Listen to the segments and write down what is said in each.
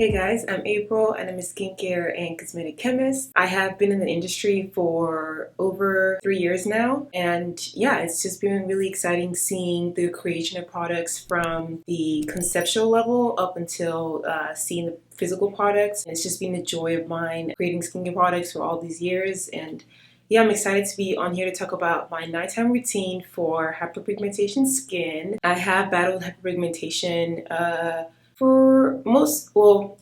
Hey guys, I'm April and I'm a skincare and cosmetic chemist. I have been in the industry for over 3 years now, and yeah, it's just been really exciting seeing the creation of products from the conceptual level up until seeing the physical products. It's just been a joy of mine creating skincare products for all these years, and yeah, I'm excited to be on here to talk about my nighttime routine for hyperpigmentation skin. I have battled hyperpigmentation for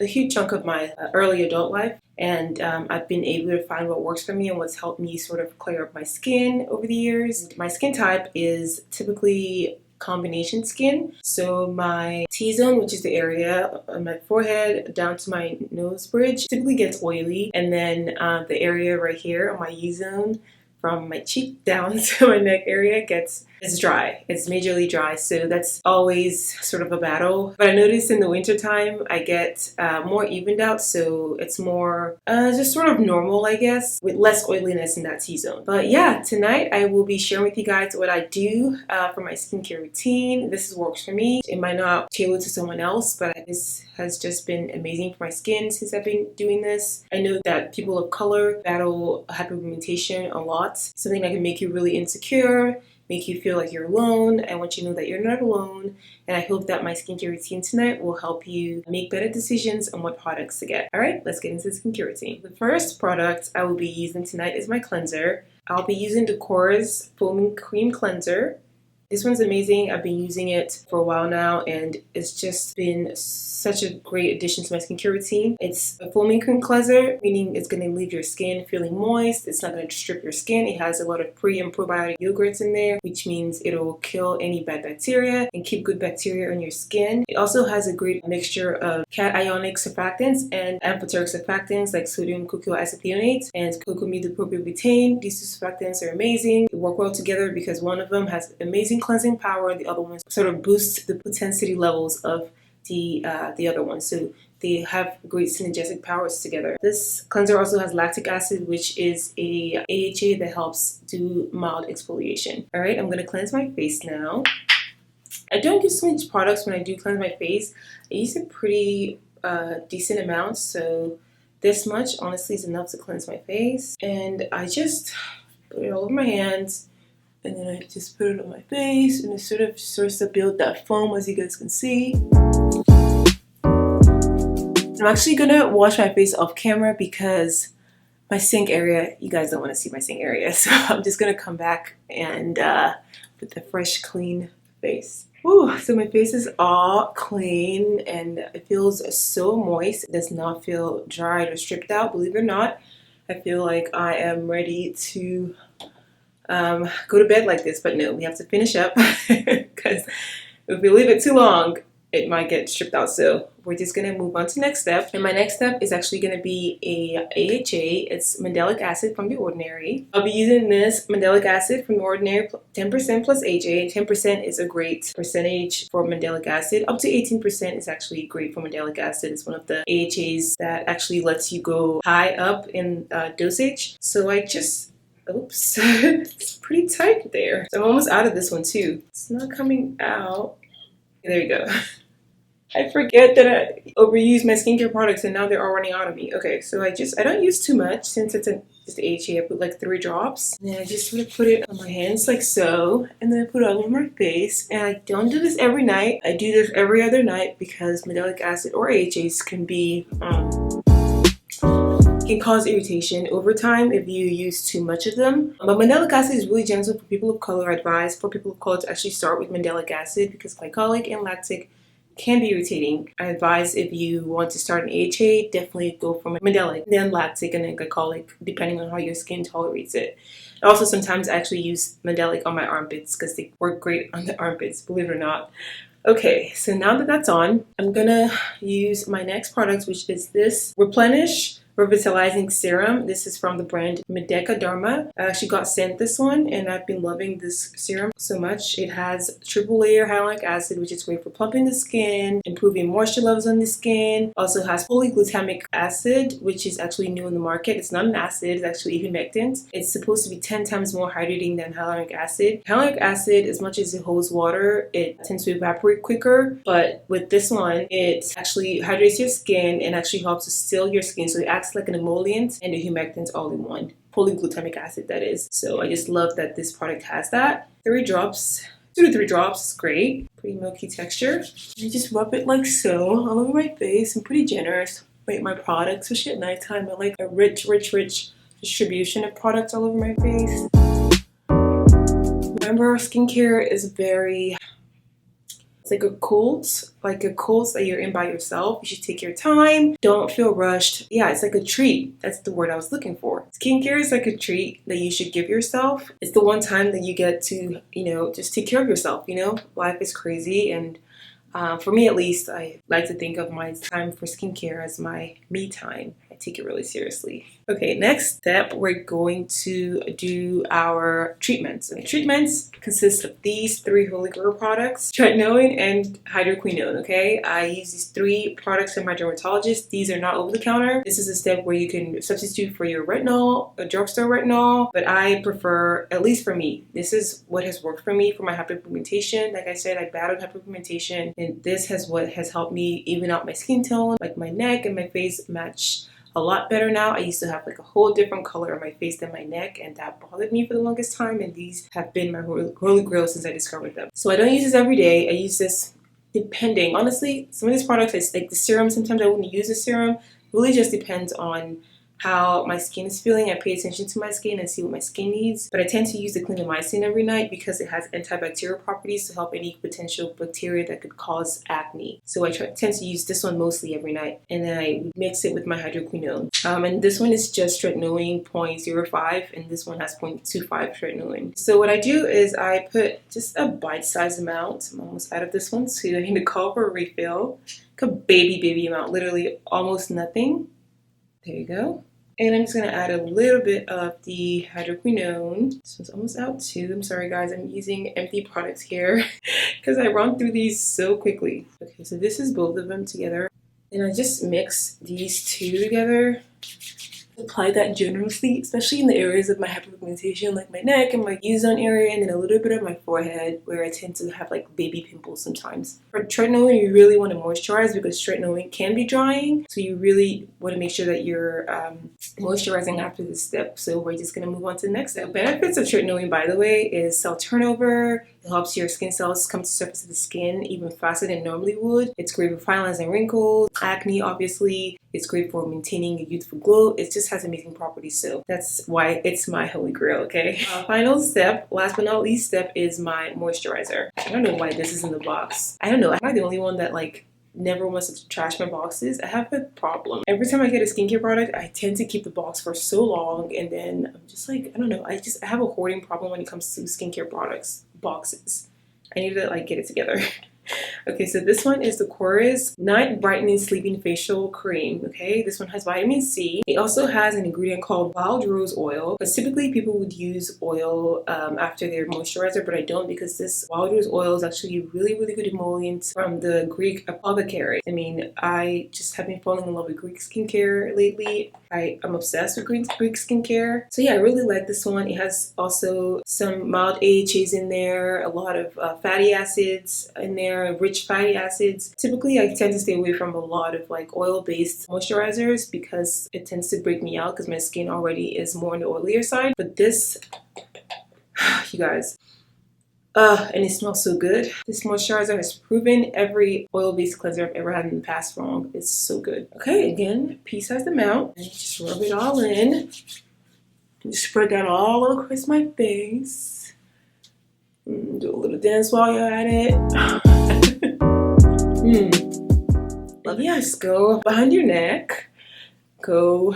a huge chunk of my early adult life, and I've been able to find what works for me and what's helped me sort of clear up my skin over the years. My skin type is typically combination skin, so my T-zone, which is the area on my forehead down to my nose bridge, typically gets oily, and then the area right here on my U-zone from my cheek down to my neck area it's dry. It's majorly dry, so that's always sort of a battle. But I notice in the winter time I get more evened out, so it's more just sort of normal, I guess, with less oiliness in that T-zone. But yeah, tonight I will be sharing with you guys what I do for my skincare routine. This works for me. It might not tailor to someone else, but this has just been amazing for my skin since I've been doing this. I know that people of color battle hyperpigmentation a lot, something that can make you really insecure, make you feel like you're alone. I want you to know that you're not alone, and I hope that my skincare routine tonight will help you make better decisions on what products to get. Alright, let's get into the skincare routine. The first product I will be using tonight is my cleanser. I'll be using the Korres Foaming Cream Cleanser. This one's amazing. I've been using it for a while now, and it's just been such a great addition to my skincare routine. It's a foaming cream cleanser, meaning it's going to leave your skin feeling moist. It's not going to strip your skin. It has a lot of pre and probiotic yogurts in there, which means it'll kill any bad bacteria and keep good bacteria on your skin. It also has a great mixture of cationic surfactants and amphoteric surfactants like sodium cocoisethionate and cocamidopropylbutane. These two surfactants are amazing. They work well together because one of them has amazing cleansing power, the other one sort of boosts the potensity levels of the other one, so they have great synergistic powers together. This cleanser also has lactic acid, which is a AHA that helps do mild exfoliation. Alright, I'm going to cleanse my face now. I don't use so much products when I do cleanse my face. I use a pretty decent amount, so this much honestly is enough to cleanse my face, and I just put it all over my hands. And then I just put it on my face, and it sort of starts to build that foam, as you guys can see. I'm actually gonna wash my face off camera because my sink area, you guys don't want to see my sink area, so I'm just gonna come back and with a fresh, clean face. Whew, so my face is all clean and it feels so moist. It does not feel dried or stripped out, believe it or not. I feel like I am ready to go to bed like this, but no, we have to finish up because if we leave it too long, it might get stripped out. So we're just gonna move on to the next step, and my next step is actually gonna be a AHA. It's mandelic acid from The Ordinary. I'll be using this mandelic acid from The Ordinary, 10% plus AHA. 10% is a great percentage for mandelic acid. Up to 18% is actually great for mandelic acid. It's one of the AHAs that actually lets you go high up in dosage. So I just oops, it's pretty tight there. So I'm almost out of this one too. It's not coming out. There you go. I forget that I overuse my skincare products and now they're all running out of me. Okay, so I don't use too much since it's just AHA. I put like 3 drops. And then I just sort of put it on my hands like so. And then I put it all over my face. And I don't do this every night. I do this every other night because mandelic acid or AHAs can be can cause irritation over time if you use too much of them. But mandelic acid is really gentle for people of color. I advise for people of color to actually start with mandelic acid because glycolic and lactic can be irritating. I advise if you want to start an AHA, definitely go for mandelic, then lactic, and then glycolic, depending on how your skin tolerates it. I also sometimes actually use mandelic on my armpits because they work great on the armpits, believe it or not. Okay, so now that that's on, I'm gonna use my next product, which is this Replenish Revitalizing Serum. This is from the brand Medeka Dharma. I actually got sent this one and I've been loving this serum so much. It has triple layer hyaluronic acid, which is great for plumping the skin, improving moisture levels on the skin. Also has polyglutamic acid, which is actually new in the market. It's not an acid, it's actually humectant. It's supposed to be 10 times more hydrating than hyaluronic acid. Hyaluronic acid, as much as it holds water, it tends to evaporate quicker, but with this one, it actually hydrates your skin and actually helps to still your skin. So it acts like an emollient and a humectant all in one. Polyglutamic acid, that is. So I just love that this product has that. 3 drops, 2 to 3 drops is great. Pretty milky texture. You just rub it like so all over my face. I'm pretty generous with my products, especially at nighttime. I like a rich distribution of products all over my face. Remember, skincare is very, it's like a cult that you're in by yourself. You should take your time. Don't feel rushed. Yeah, it's like a treat. That's the word I was looking for. Skincare is like a treat that you should give yourself. It's the one time that you get to, just take care of yourself. Life is crazy, and for me at least, I like to think of my time for skincare as my me time. I take it really seriously. Okay, next step, we're going to do our treatments. Okay, treatments consist of these 3 holy grail products, Tretinoin and hydroquinone, okay? I use these 3 products from my dermatologist. These are not over the counter. This is a step where you can substitute for your retinol, a drugstore retinol, but I prefer, at least for me, this is what has worked for me for my hyperpigmentation. Like I said, I battled hyperpigmentation, and this is what has helped me even out my skin tone, like my neck and my face match a lot better now. I used to have like a whole different color on my face than my neck, and that bothered me for the longest time, and these have been my holy grail since I discovered them. So I don't use this every day. I use this depending. Honestly, some of these products, it's like the serum, sometimes I wouldn't use the serum. It really just depends on how my skin is feeling. I pay attention to my skin and see what my skin needs. But I tend to use the clindamycin every night because it has antibacterial properties to help any potential bacteria that could cause acne. So I tend to use this one mostly every night. And then I mix it with my hydroquinone. And this one is just tretinoin 0.05, and this one has 0.25 tretinoin. So what I do is I put just a bite-sized amount. I'm almost out of this one, so I need to call for a refill. Like a baby amount, literally almost nothing. There you go. And I'm just going to add a little bit of the hydroquinone. This one's almost out too. I'm sorry guys, I'm using empty products here because I run through these so quickly. Okay, so this is both of them together. And I just mix these 2 together. Apply that generously, especially in the areas of my hyperpigmentation, like my neck and my U-zone area, and then a little bit of my forehead where I tend to have like baby pimples sometimes. For tretinoin, you really want to moisturize because tretinoin can be drying, so you really want to make sure that you're moisturizing after this step. So we're just going to move on to the next step. Benefits of tretinoin, by the way, is cell turnover. It helps your skin cells come to the surface of the skin even faster than it normally would. It's great for fine lines and wrinkles, acne obviously. It's great for maintaining a youthful glow. It just has amazing properties, so that's why it's my holy grail, okay? Final step, last but not least step, is my moisturizer. I don't know why this is in the box. I don't know, am I the only one that like never wants to trash my boxes? I have a problem. Every time I get a skincare product, I tend to keep the box for so long, and then I'm just like, I don't know, I have a hoarding problem when it comes to skincare products boxes. I need to like get it together. Okay, so this one is the Korres Night Brightening Sleeping Facial Cream. Okay, this one has vitamin C. It also has an ingredient called wild rose oil, but typically people would use oil after their moisturizer, but I don't, because this wild rose oil is actually a really good emollient from the Greek apothecary. I mean, I just have been falling in love with Greek skincare lately. I'm obsessed with Greek skincare. So yeah, I really like this one. It has also some mild AHAs in there, a lot of fatty acids in there, rich fatty acids. Typically, I tend to stay away from a lot of like oil-based moisturizers because it tends to break me out because my skin already is more on the oilier side. But this, you guys, and it smells so good. This moisturizer has proven every oil-based cleanser I've ever had in the past wrong. It's so good. Okay, again, pea-sized amount. And just rub it all in. And just spread that all across my face. Do a little dance while you're at it. Yes, go behind your neck. Go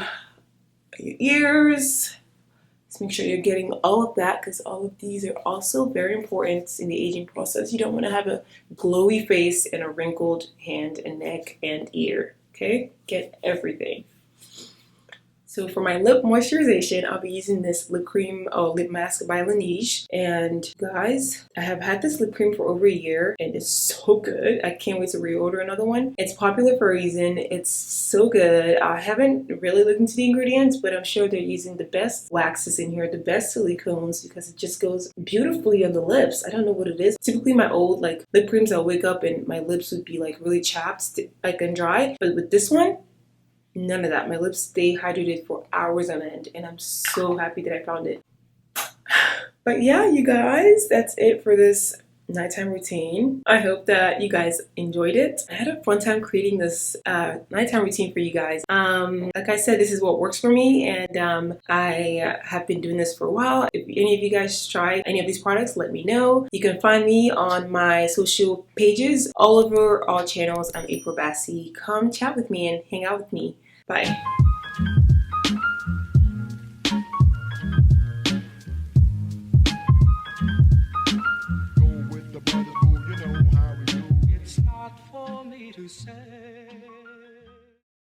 your ears. Just make sure you're getting all of that, because all of these are also very important in the aging process. You don't want to have a glowy face and a wrinkled hand and neck and ear. Okay? Get everything. So for my lip moisturization, I'll be using this lip cream or lip mask by Laneige. And guys, I have had this lip cream for over a year and it's so good. I can't wait to reorder another one. It's popular for a reason. It's so good. I haven't really looked into the ingredients, but I'm sure they're using the best waxes in here, the best silicones, because it just goes beautifully on the lips. I don't know what it is. Typically my old like lip creams, I'll wake up and my lips would be like really chapped, like and dry. But with this one, none of that. My lips stay hydrated for hours on end, and I'm so happy that I found it. But yeah, you guys, that's it for this nighttime routine. I hope that you guys enjoyed it. I had a fun time creating this nighttime routine for you guys. Like I said, this is what works for me, and I have been doing this for a while. If any of you guys try any of these products, let me know. You can find me on my social pages all over all channels. I'm April Basi. Come chat with me and hang out with me. Bye.